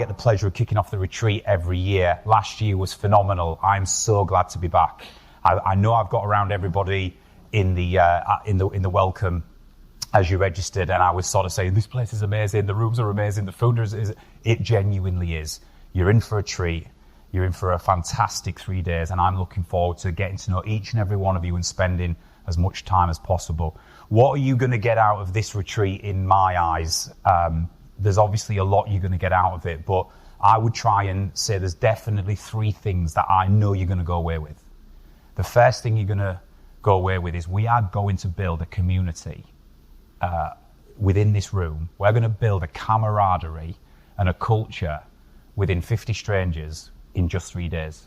get the pleasure of kicking off the retreat every year. Last year was phenomenal. I'm so glad to be back. I know I've got around everybody in the welcome as you registered, and I was sort of saying, this place is amazing, the rooms are amazing, the food is. It genuinely is. You're in for a treat. You're in for a fantastic 3 days, and I'm looking forward to getting to know each and every one of you and spending as much time as possible. What are you going to get out of this retreat in my eyes? There's obviously a lot you're going to get out of it, but I would try and say there's definitely 3 things that I know you're going to go away with. The first thing you're going to go away with is we are going to build a community within this room. We're going to build a camaraderie and a culture within 50 strangers in just 3 days.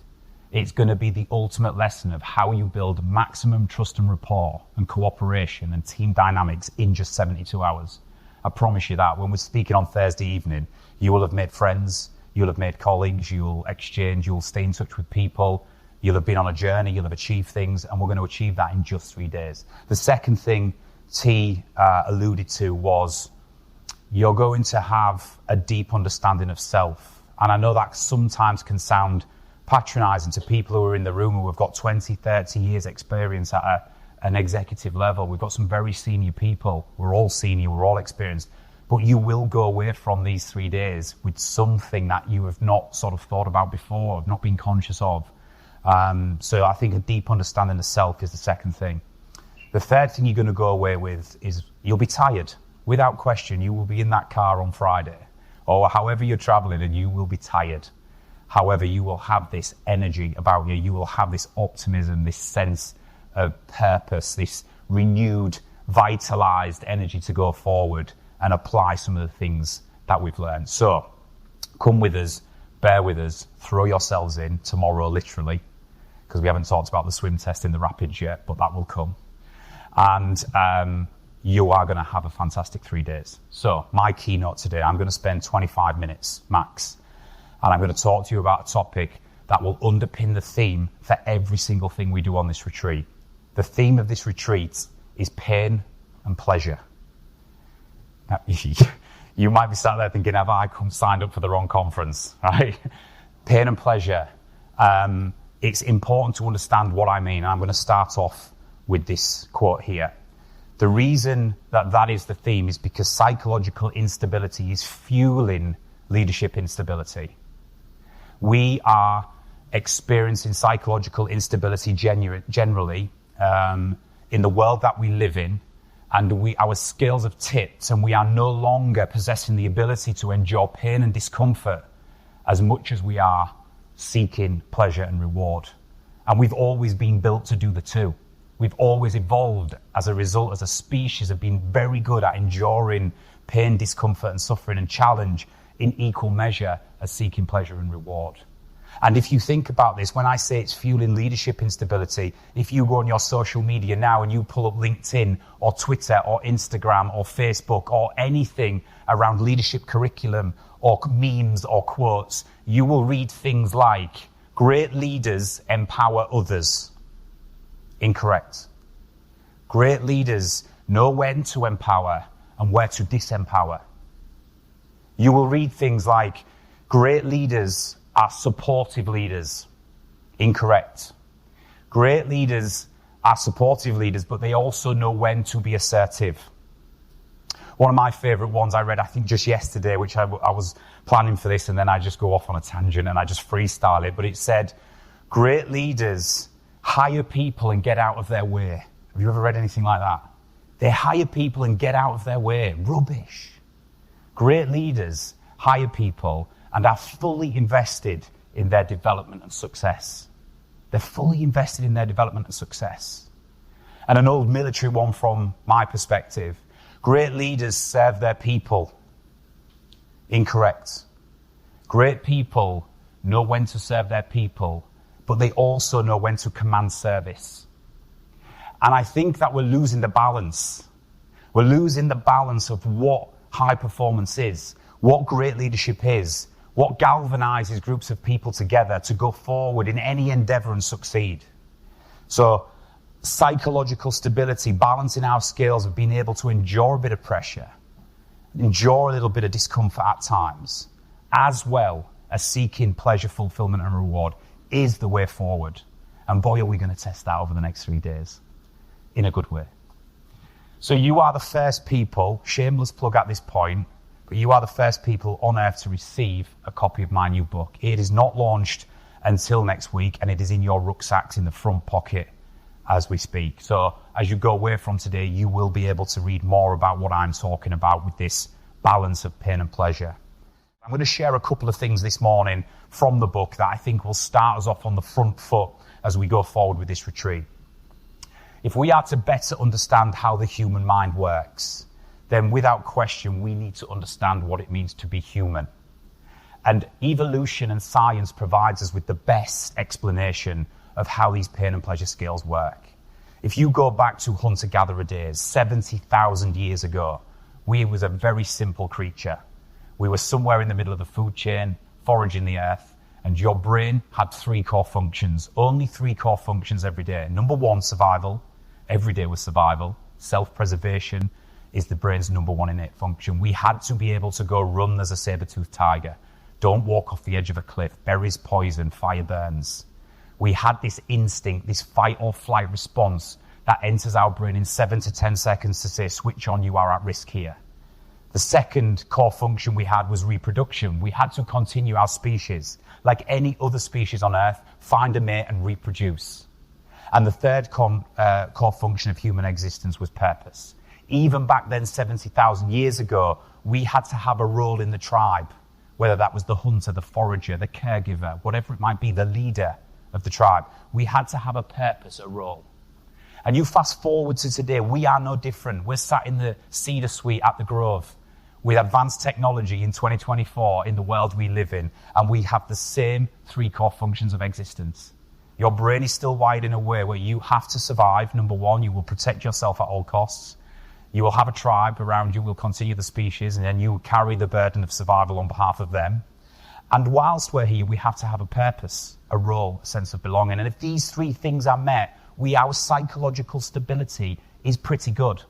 It's going to be the ultimate lesson of how you build maximum trust and rapport and cooperation and team dynamics in just 72 hours. I promise you that. When we're speaking on Thursday evening, you will have made friends, you'll have made colleagues, you'll exchange, you'll stay in touch with people, you'll have been on a journey, you'll have achieved things, and we're going to achieve that in just 3 days. The second thing T alluded to was you're going to have a deep understanding of self. And I know that sometimes can sound patronizing to people who are in the room who have got 20, 30 years experience at an executive level. We've got some very senior people. We're all senior, we're all experienced. But you will go away from these 3 days with something that you have not sort of thought about before, not been conscious of. So I think a deep understanding of self is the second thing. The third thing you're going to go away with is you'll be tired. Without question, you will be in that car on Friday or however you're traveling and you will be tired. However, you will have this energy about you. You will have this optimism, this sense of purpose, this renewed, vitalized energy to go forward and apply some of the things that we've learned. So come with us, bear with us, throw yourselves in tomorrow, literally, because we haven't talked about the swim test in the rapids yet, but that will come. And you are going to have a fantastic 3 days. So my keynote today, I'm going to spend 25 minutes max. And I'm going to talk to you about a topic that will underpin the theme for every single thing we do on this retreat. The theme of this retreat is pain and pleasure. Now, you might be sat there thinking, have I signed up for the wrong conference, right? Pain and pleasure. It's important to understand what I mean. I'm going to start off with this quote here. The reason that is the theme is because psychological instability is fueling leadership instability. We are experiencing psychological instability generally in the world that we live in, and our scales have tipped, and we are no longer possessing the ability to endure pain and discomfort as much as we are seeking pleasure and reward. And we've always been built to do the two. We've always evolved as a result, as a species, have been very good at enduring pain, discomfort, and suffering and challenge in equal measure as seeking pleasure and reward. And if you think about this, when I say it's fueling leadership instability, if you go on your social media now and you pull up LinkedIn or Twitter or Instagram or Facebook or anything around leadership curriculum or memes or quotes, you will read things like, great leaders empower others. Incorrect. Great leaders know when to empower and where to disempower. You will read things like, great leaders are supportive leaders. Incorrect. Great leaders are supportive leaders, but they also know when to be assertive. One of my favorite ones I read, I think just yesterday, which I was planning for this, and then I just go off on a tangent and I just freestyle it, but it said, great leaders hire people and get out of their way. Have you ever read anything like that? They hire people and get out of their way. Rubbish. Great leaders hire people and are fully invested in their development and success. They're fully invested in their development and success. And an old military one from my perspective, great leaders serve their people. Incorrect. Great people know when to serve their people, but they also know when to command service. And I think that we're losing the balance. We're losing the balance of what high performance is, what great leadership is, what galvanizes groups of people together to go forward in any endeavor and succeed. So psychological stability, balancing our scales of being able to endure a bit of pressure, endure a little bit of discomfort at times, as well as seeking pleasure, fulfillment, and reward, is the way forward. And boy, are we going to test that over the next 3 days in a good way. So you are the first people, shameless plug at this point, but you are the first people on earth to receive a copy of my new book. It is not launched until next week, and it is in your rucksacks in the front pocket as we speak. So as you go away from today, you will be able to read more about what I'm talking about with this balance of pain and pleasure. I'm going to share a couple of things this morning from the book that I think will start us off on the front foot as we go forward with this retreat. If we are to better understand how the human mind works, then without question, we need to understand what it means to be human. And evolution and science provides us with the best explanation of how these pain and pleasure scales work. If you go back to hunter-gatherer days, 70,000 years ago, we was a very simple creature. We were somewhere in the middle of the food chain, foraging the earth, and your brain had 3 core functions, only 3 core functions every day. Number 1, survival. Every day was survival. Self-preservation is the brain's number 1 innate function. We had to be able to go run as a saber-toothed tiger. Don't walk off the edge of a cliff. Berries poison, fire burns. We had this instinct, this fight or flight response that enters our brain in 7 to 10 seconds to say, switch on, you are at risk here. The second core function we had was reproduction. We had to continue our species. Like any other species on Earth, find a mate and reproduce. And the third core function of human existence was purpose. Even back then, 70,000 years ago, we had to have a role in the tribe, whether that was the hunter, the forager, the caregiver, whatever it might be, the leader of the tribe. We had to have a purpose, a role. And you fast forward to today, we are no different. We're sat in the Cedar Suite at the Grove with advanced technology in 2024 in the world we live in, and we have the same 3 core functions of existence. Your brain is still wired in a way where you have to survive. Number 1, you will protect yourself at all costs. You will have a tribe around you, will continue the species, and then you will carry the burden of survival on behalf of them. And whilst we're here, we have to have a purpose, a role, a sense of belonging. And if these 3 things are met, our psychological stability is pretty good,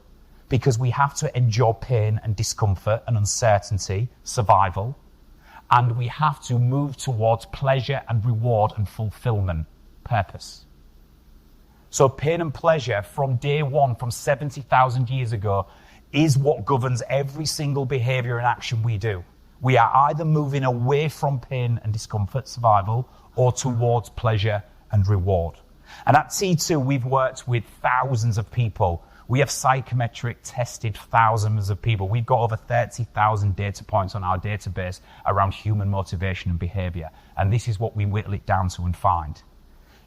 because we have to endure pain and discomfort and uncertainty, survival, and we have to move towards pleasure and reward and fulfillment, purpose. So pain and pleasure from day 1, from 70,000 years ago, is what governs every single behavior and action we do. We are either moving away from pain and discomfort, survival, or towards pleasure and reward. And at T2, we've worked with thousands of people. We have psychometric tested thousands of people. We've got over 30,000 data points on our database around human motivation and behavior. And this is what we whittle it down to and find.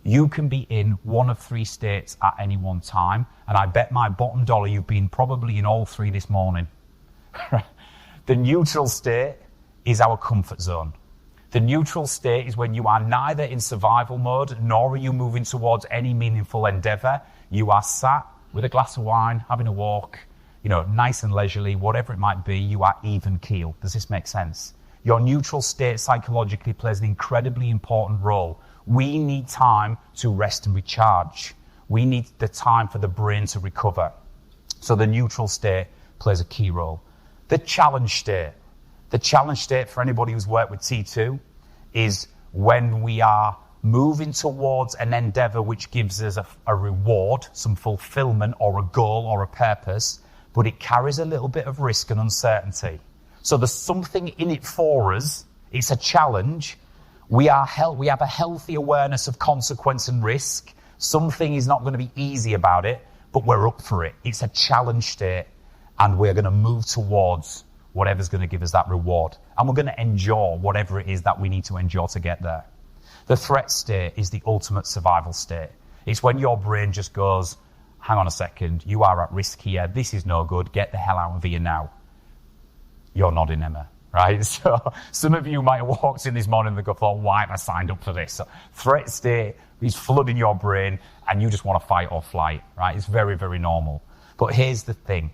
You can be in one of 3 states at any one time. And I bet my bottom dollar you've been probably in all 3 this morning. The neutral state is our comfort zone. The neutral state is when you are neither in survival mode, nor are you moving towards any meaningful endeavor. You are sat with a glass of wine, having a walk, nice and leisurely, whatever it might be, you are even keel. Does this make sense? Your neutral state psychologically plays an incredibly important role. We need time to rest and recharge. We need the time for the brain to recover. So the neutral state plays a key role. The challenge state. The challenge state for anybody who's worked with T2 is when we are moving towards an endeavor which gives us a reward, some fulfillment or a goal or a purpose, but it carries a little bit of risk and uncertainty. So there's something in it for us. It's a challenge. We have a healthy awareness of consequence and risk. Something is not going to be easy about it, but we're up for it. It's a challenge state, and we're going to move towards whatever's going to give us that reward. And we're going to endure whatever it is that we need to endure to get there. The threat state is the ultimate survival state. It's when your brain just goes, hang on a second, you are at risk here. This is no good. Get the hell out of here now. You're nodding, Emma, right? So some of you might have walked in this morning and thought, why have I signed up for this? So threat state is flooding your brain and you just want to fight or flight, right? It's very, very normal. But here's the thing.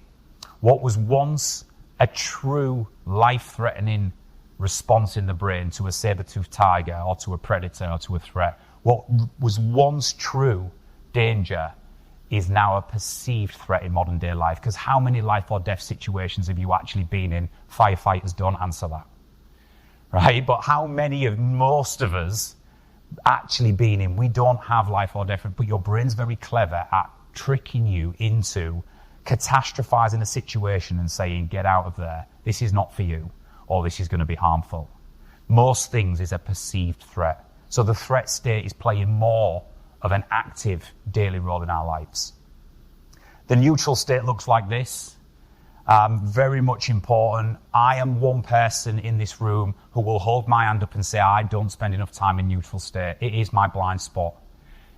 What was once a true life-threatening response in the brain to a saber-toothed tiger or to a predator or to a threat, what was once true danger is now a perceived threat in modern day life. Because how many life or death situations have you actually been in? Firefighters don't answer that. right? But how many of most of us actually been in? We don't have life or death, but your brain's very clever at tricking you into catastrophizing a situation and saying, get out of there. This is not for you, or this is going to be harmful. Most things is a perceived threat. So the threat state is playing more of an active daily role in our lives. The neutral state looks like this. Very much important. I am one person in this room who will hold my hand up and say, I don't spend enough time in neutral state. It is my blind spot.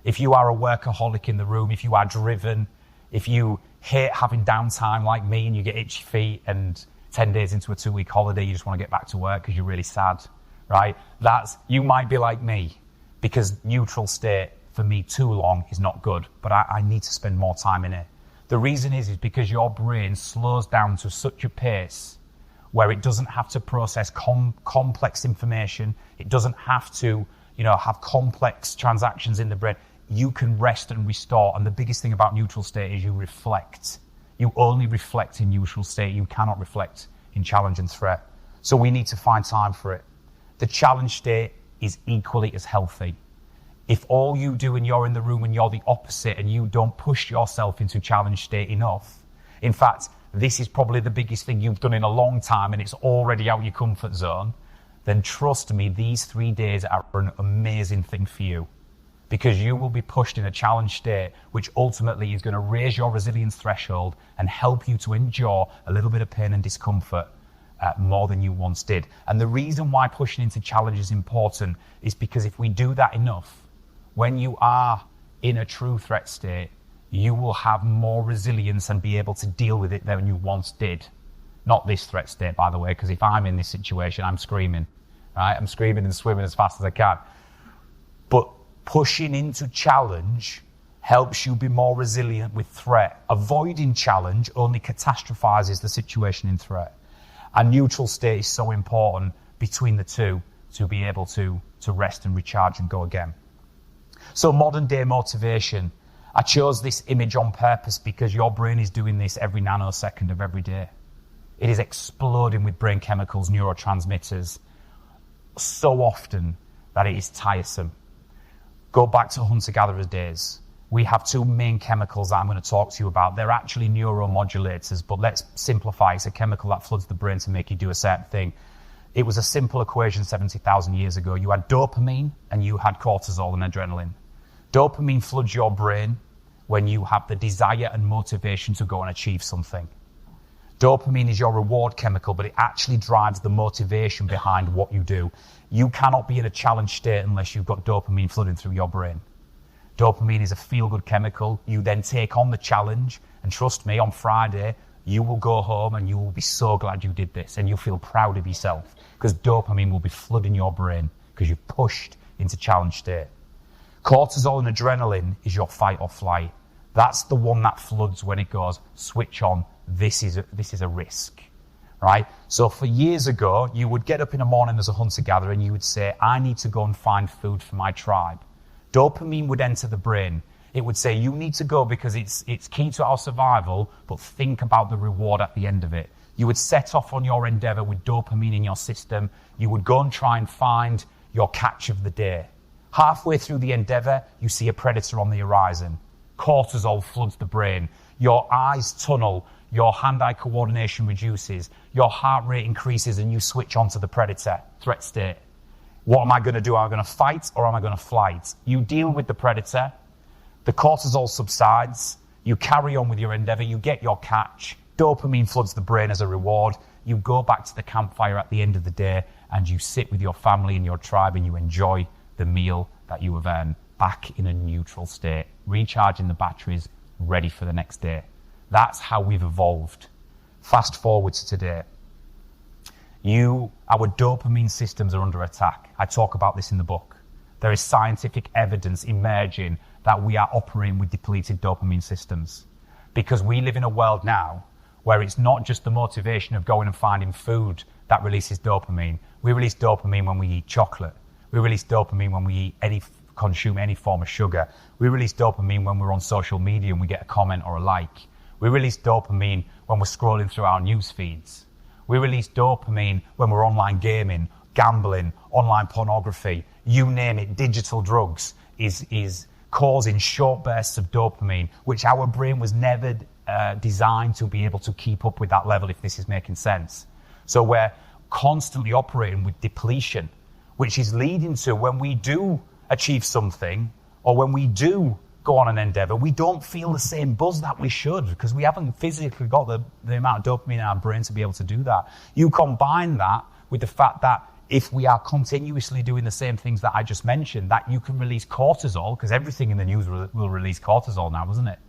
If you are a workaholic in the room, if you are driven, if you hate having downtime like me and you get itchy feet and 10 days into a 2-week holiday, you just want to get back to work because you're really sad, right? You might be like me, because neutral state for me too long is not good, but I need to spend more time in it. The reason is because your brain slows down to such a pace where it doesn't have to process complex information. It doesn't have to, have complex transactions in the brain. You can rest and restore. And the biggest thing about neutral state is you reflect. You only reflect in neutral state. You cannot reflect in challenge and threat. So we need to find time for it. The challenge state is equally as healthy. If all you do and you're in the room and you're the opposite and you don't push yourself into challenge state enough, in fact, this is probably the biggest thing you've done in a long time and it's already out your comfort zone, then trust me, these 3 days are an amazing thing for you, because you will be pushed in a challenge state, which ultimately is going to raise your resilience threshold and help you to endure a little bit of pain and discomfort more than you once did. And the reason why pushing into challenge is important is because if we do that enough, when you are in a true threat state, you will have more resilience and be able to deal with it than you once did. Not this threat state, by the way, because if I'm in this situation, I'm screaming, right? I'm screaming and swimming as fast as I can. But pushing into challenge helps you be more resilient with threat. Avoiding challenge only catastrophizes the situation in threat. And neutral state is so important between the two to be able to rest and recharge and go again. So modern day motivation. I chose this image on purpose because your brain is doing this every nanosecond of every day. It is exploding with brain chemicals, neurotransmitters, so often that it is tiresome. Go back to hunter-gatherer days. We have two main chemicals that I'm going to talk to you about. They're actually neuromodulators, but let's simplify. It's a chemical that floods the brain to make you do a certain thing. It was a simple equation 70,000 years ago. You had dopamine and you had cortisol and adrenaline. Dopamine floods your brain when you have the desire and motivation to go and achieve something. Dopamine is your reward chemical, but it actually drives the motivation behind what you do. You cannot be in a challenge state unless you've got dopamine flooding through your brain. Dopamine is a feel-good chemical. You then take on the challenge, and trust me, on Friday, you will go home and you will be so glad you did this, and you'll feel proud of yourself because dopamine will be flooding your brain because you've pushed into challenge state. Cortisol and adrenaline is your fight or flight. That's the one that floods when it goes, switch on, this is a risk, right? So for years ago, you would get up in the morning as a hunter-gatherer and you would say, I need to go and find food for my tribe. Dopamine would enter the brain. It would say, you need to go because it's key to our survival, but think about the reward at the end of it. You would set off on your endeavor with dopamine in your system. You would go and try and find your catch of the day. Halfway through the endeavor, you see a predator on the horizon. Cortisol floods the brain. Your eyes tunnel. Your hand-eye coordination reduces. Your heart rate increases and you switch onto the predator, threat state. What am I going to do? Am I going to fight or am I going to flight? You deal with the predator. The cortisol subsides. You carry on with your endeavor. You get your catch. Dopamine floods the brain as a reward. You go back to the campfire at the end of the day and you sit with your family and your tribe and you enjoy the meal that you have earned, back in a neutral state, recharging the batteries, ready for the next day. That's how we've evolved. Fast forward to today. Our dopamine systems are under attack. I talk about this in the book. There is scientific evidence emerging that we are operating with depleted dopamine systems, because we live in a world now where it's not just the motivation of going and finding food that releases dopamine. We release dopamine when we eat chocolate. We release dopamine when we consume any form of sugar. We release dopamine when we're on social media and we get a comment or a like. We release dopamine when we're scrolling through our news feeds. We release dopamine when we're online gaming. gambling, online pornography, you name it, digital drugs, is causing short bursts of dopamine, which our brain was never designed to be able to keep up with that level, if this is making sense. So we're constantly operating with depletion, which is leading to, when we do achieve something, or when we do go on an endeavor, we don't feel the same buzz that we should, because we haven't physically got the amount of dopamine in our brain to be able to do that. You combine that with the fact that if we are continuously doing the same things that I just mentioned, that you can release cortisol, because everything in the news will release cortisol now, isn't it?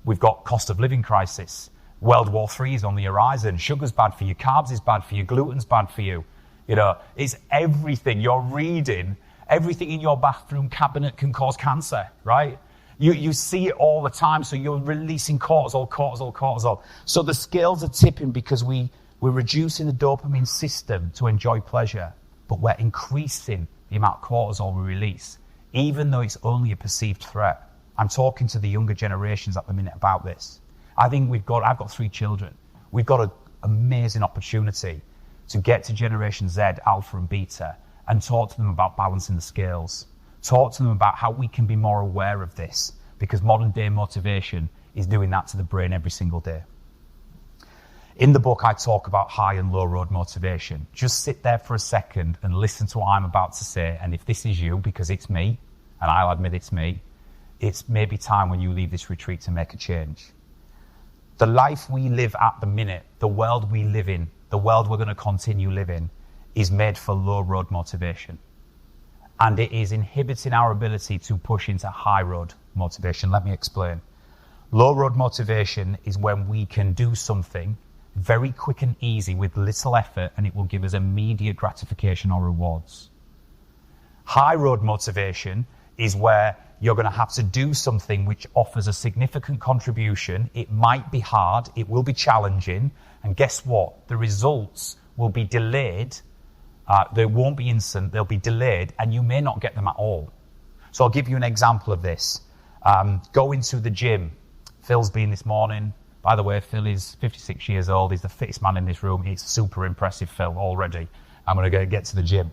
We've got cost of living crisis. World War III is on the horizon. Sugar's bad for you. Carbs is bad for you. Gluten's bad for you. It's everything. You're reading, everything in your bathroom cabinet can cause cancer, right? You see it all the time, so you're releasing cortisol. So the scales are tipping because we're reducing the dopamine system to enjoy pleasure, but we're increasing the amount of cortisol we release, even though it's only a perceived threat. I'm talking to the younger generations at the minute about this. I think I've got 3 children. We've got an amazing opportunity to get to Generation Z, Alpha and Beta, and talk to them about balancing the scales. Talk to them about how we can be more aware of this, because modern day motivation is doing that to the brain every single day. In the book, I talk about high and low road motivation. Just sit there for a second and listen to what I'm about to say. And if this is you, because it's me, and I'll admit it's me, it's maybe time when you leave this retreat to make a change. The life we live at the minute, the world we live in, the world we're going to continue living, is made for low road motivation. And it is inhibiting our ability to push into high road motivation. Let me explain. Low road motivation is when we can do something very quick and easy with little effort, and it will give us immediate gratification or rewards. High road motivation is where you're going to have to do something which offers a significant contribution. It might be hard, it will be challenging, and guess what? The results will be delayed. They won't be instant, they'll be delayed, and you may not get them at all. So I'll give you an example of this. Going to the gym. Phil's been this morning. By the way, Phil is 56 years old. He's the fittest man in this room. He's super impressive, Phil, already. I'm going to get to the gym.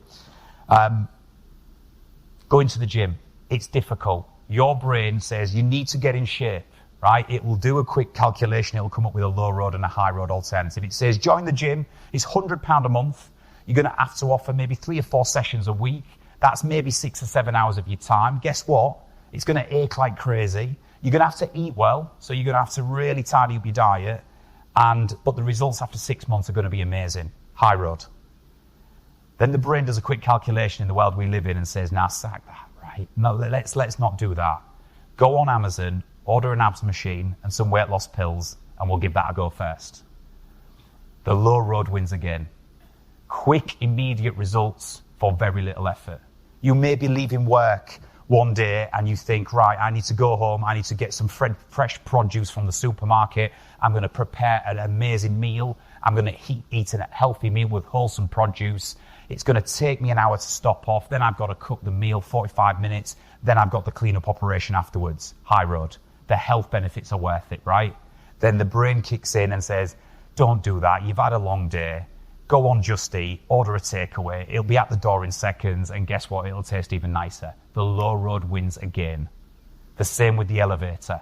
Going to the gym, it's difficult. Your brain says you need to get in shape, right? It will do a quick calculation. It will come up with a low road and a high road alternative. It says join the gym. It's £100 a month. You're going to have to offer maybe 3 or 4 sessions a week. That's maybe 6 or 7 hours of your time. Guess what? It's going to ache like crazy. You're going to have to eat well, so you're going to have to really tidy up your diet. But the results after 6 months are going to be amazing. High road. Then the brain does a quick calculation in the world we live in and says, nah, sack that, right? No, let's not do that. Go on Amazon, order an abs machine and some weight loss pills, and we'll give that a go first. The low road wins again. Quick, immediate results for very little effort. You may be leaving work one day and you think, right, I need to go home, I need to get some fresh produce from the supermarket, I'm going to prepare an amazing meal, I'm going to eat a healthy meal with wholesome produce, it's going to take me an hour to stop off, then I've got to cook the meal 45 minutes, then I've got the cleanup operation afterwards. High road. The health benefits are worth it, right? Then the brain kicks in and says, don't do that, you've had a long day. Go on Just Eat, order a takeaway. It'll be at the door in seconds, and guess what? It'll taste even nicer. The low road wins again. The same with the elevator.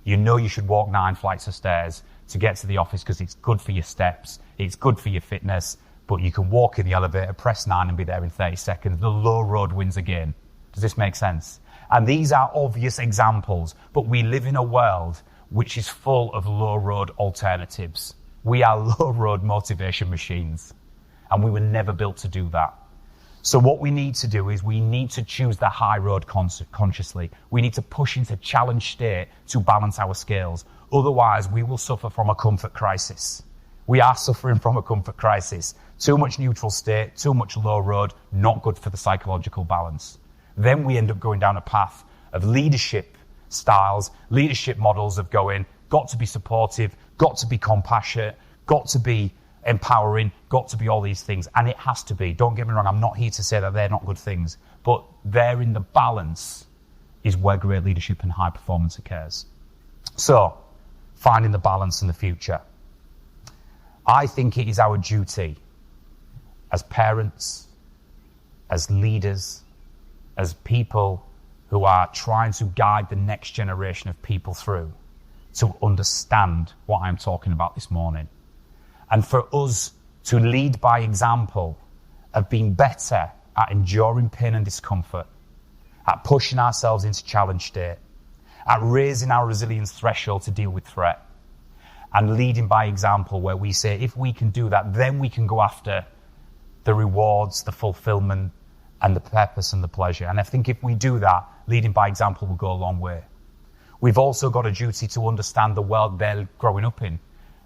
You know you should walk 9 flights of stairs to get to the office because it's good for your steps, it's good for your fitness, but you can walk in the elevator, press 9 and be there in 30 seconds. The low road wins again. Does this make sense? And these are obvious examples, but we live in a world which is full of low road alternatives. We are low road motivation machines, and we were never built to do that. So what we need to do is we need to choose the high road consciously. We need to push into challenge state to balance our scales. Otherwise, we will suffer from a comfort crisis. We are suffering from a comfort crisis. Too much neutral state, too much low road, not good for the psychological balance. Then we end up going down a path of leadership styles, leadership models of going, got to be supportive, got to be compassionate, got to be empowering, got to be all these things. And it has to be. Don't get me wrong, I'm not here to say that they're not good things. But there in the balance is where great leadership and high performance occurs. So, finding the balance in the future. I think it is our duty as parents, as leaders, as people who are trying to guide the next generation of people through, to understand what I'm talking about this morning. And for us to lead by example of being better at enduring pain and discomfort, at pushing ourselves into challenge state, at raising our resilience threshold to deal with threat, and leading by example where we say, if we can do that, then we can go after the rewards, the fulfilment, and the purpose and the pleasure. And I think if we do that, leading by example will go a long way. We've also got a duty to understand the world they're growing up in.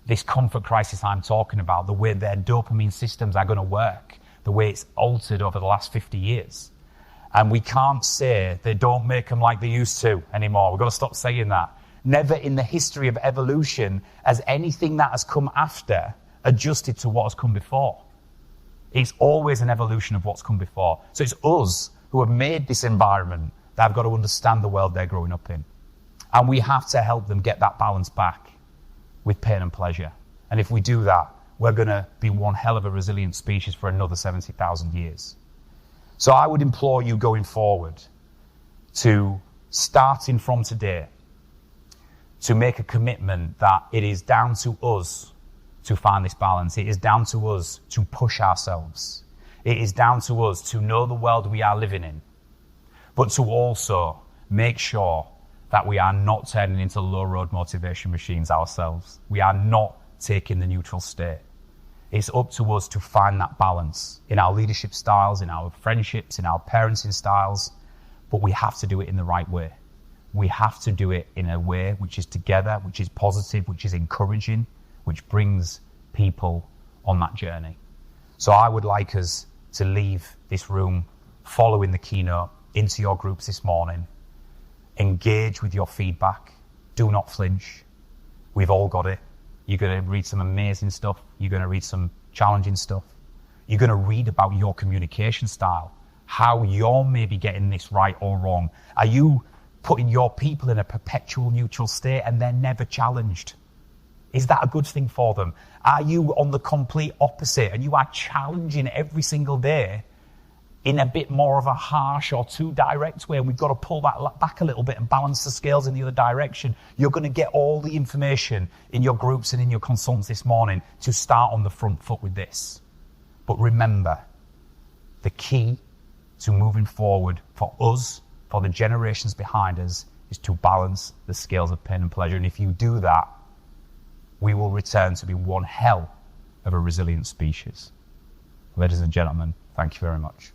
This comfort crisis I'm talking about, the way their dopamine systems are going to work, the way it's altered over the last 50 years. And we can't say they don't make them like they used to anymore. We've got to stop saying that. Never in the history of evolution has anything that has come after adjusted to what has come before. It's always an evolution of what's come before. So it's us who have made this environment that have got to understand the world they're growing up in. And we have to help them get that balance back with pain and pleasure. And if we do that, we're going to be one hell of a resilient species for another 70,000 years. So I would implore you going forward to, starting from today, to make a commitment that it is down to us to find this balance. It is down to us to push ourselves. It is down to us to know the world we are living in, but to also make sure that we are not turning into low-road motivation machines ourselves. We are not taking the neutral state. It's up to us to find that balance in our leadership styles, in our friendships, in our parenting styles, but we have to do it in the right way. We have to do it in a way which is together, which is positive, which is encouraging, which brings people on that journey. So I would like us to leave this room following the keynote into your groups this morning. Engage with your feedback. Do not flinch. We've all got it. You're going to read some amazing stuff. You're going to read some challenging stuff. You're going to read about your communication style, how you're maybe getting this right or wrong. Are you putting your people in a perpetual neutral state and they're never challenged? Is that a good thing for them? Are you on the complete opposite and you are challenging every single day in a bit more of a harsh or too direct way, and we've got to pull that back a little bit and balance the scales in the other direction? You're going to get all the information in your groups and in your consultants this morning to start on the front foot with this. But remember, the key to moving forward for us, for the generations behind us, is to balance the scales of pain and pleasure. And if you do that, we will return to be one hell of a resilient species. Ladies and gentlemen, thank you very much.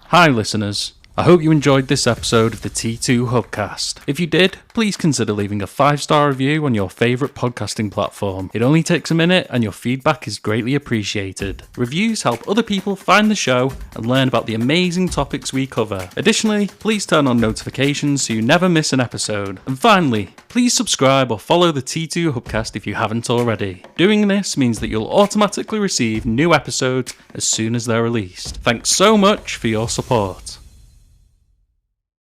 Hi listeners, I hope you enjoyed this episode of the T2 Hubcast. If you did, please consider leaving a 5-star review on your favourite podcasting platform. It only takes a minute and your feedback is greatly appreciated. Reviews help other people find the show and learn about the amazing topics we cover. Additionally, please turn on notifications so you never miss an episode. And finally, please subscribe or follow the T2 Hubcast if you haven't already. Doing this means that you'll automatically receive new episodes as soon as they're released. Thanks so much for your support.